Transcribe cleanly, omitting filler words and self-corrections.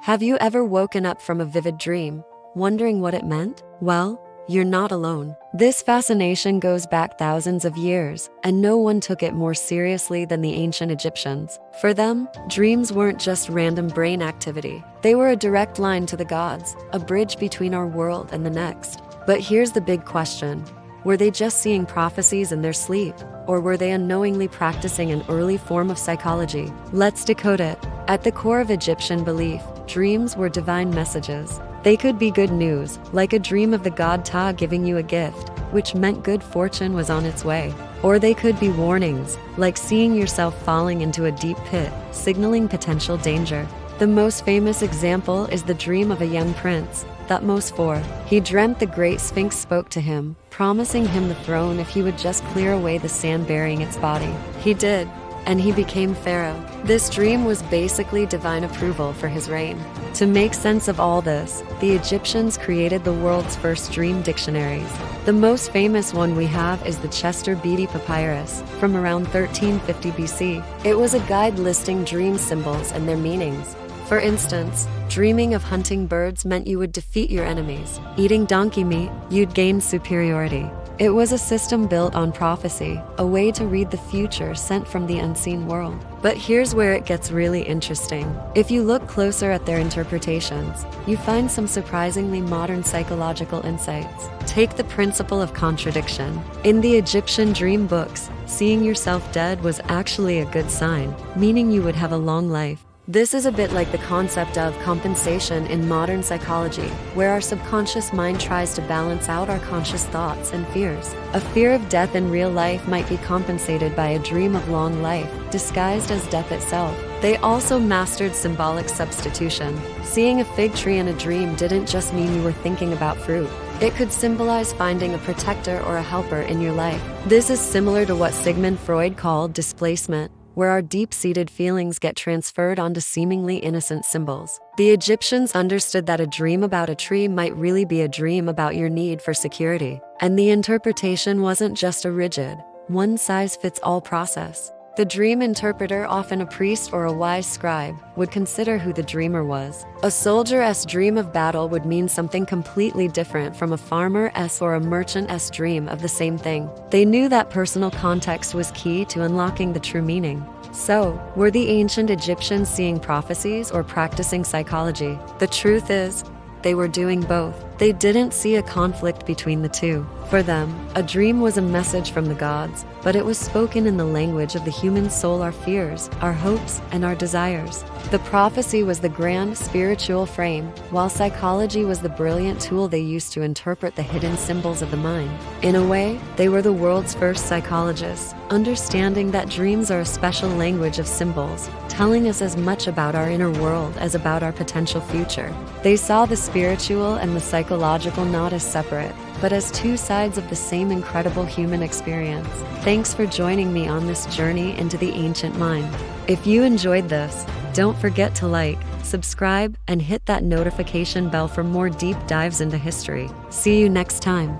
Have you ever woken up from a vivid dream, wondering what it meant? Well, you're not alone. This fascination goes back thousands of years, and no one took it more seriously than the ancient Egyptians. For them, dreams weren't just random brain activity. They were a direct line to the gods, a bridge between our world and the next. But here's the big question. Were they just seeing prophecies in their sleep, or were they unknowingly practicing an early form of psychology? Let's decode it. At the core of Egyptian belief, dreams were divine messages. They could be good news, like a dream of the god Ptah giving you a gift, which meant good fortune was on its way. Or they could be warnings, like seeing yourself falling into a deep pit, signaling potential danger. The most famous example is the dream of a young prince, Thutmose IV. He dreamt the great Sphinx spoke to him, promising him the throne if he would just clear away the sand burying its body. He did, and he became pharaoh. This dream was basically divine approval for his reign. To make sense of all this, the Egyptians created the world's first dream dictionaries. The most famous one we have is the Chester Beatty Papyrus, from around 1350 BC. It was a guide listing dream symbols and their meanings. For instance, dreaming of hunting birds meant you would defeat your enemies. Eating donkey meat, you'd gain superiority. It was a system built on prophecy, a way to read the future sent from the unseen world. But here's where it gets really interesting. If you look closer at their interpretations, you find some surprisingly modern psychological insights. Take the principle of contradiction. In the Egyptian dream books, seeing yourself dead was actually a good sign, meaning you would have a long life. This is a bit like the concept of compensation in modern psychology, where our subconscious mind tries to balance out our conscious thoughts and fears. A fear of death in real life might be compensated by a dream of long life, disguised as death itself. They also mastered symbolic substitution. Seeing a fig tree in a dream didn't just mean you were thinking about fruit. It could symbolize finding a protector or a helper in your life. This is similar to what Sigmund Freud called displacement, where our deep-seated feelings get transferred onto seemingly innocent symbols. The Egyptians understood that a dream about a tree might really be a dream about your need for security. And the interpretation wasn't just a rigid, one-size-fits-all process. The dream interpreter, often a priest or a wise scribe, would consider who the dreamer was. A soldier's dream of battle would mean something completely different from a farmer's or a merchant's dream of the same thing. They knew that personal context was key to unlocking the true meaning. So, were the ancient Egyptians seeing prophecies or practicing psychology? The truth is, they were doing both. They didn't see a conflict between the two. For them, a dream was a message from the gods, but it was spoken in the language of the human soul, our fears, our hopes, and our desires. The prophecy was the grand spiritual frame, while psychology was the brilliant tool they used to interpret the hidden symbols of the mind. In a way, they were the world's first psychologists, understanding that dreams are a special language of symbols, telling us as much about our inner world as about our potential future. They saw the spiritual and the psychological not as separate, but as two sides of the same incredible human experience. Thanks for joining me on this journey into the ancient mind. If you enjoyed this, don't forget to like, subscribe, and hit that notification bell for more deep dives into history. See you next time.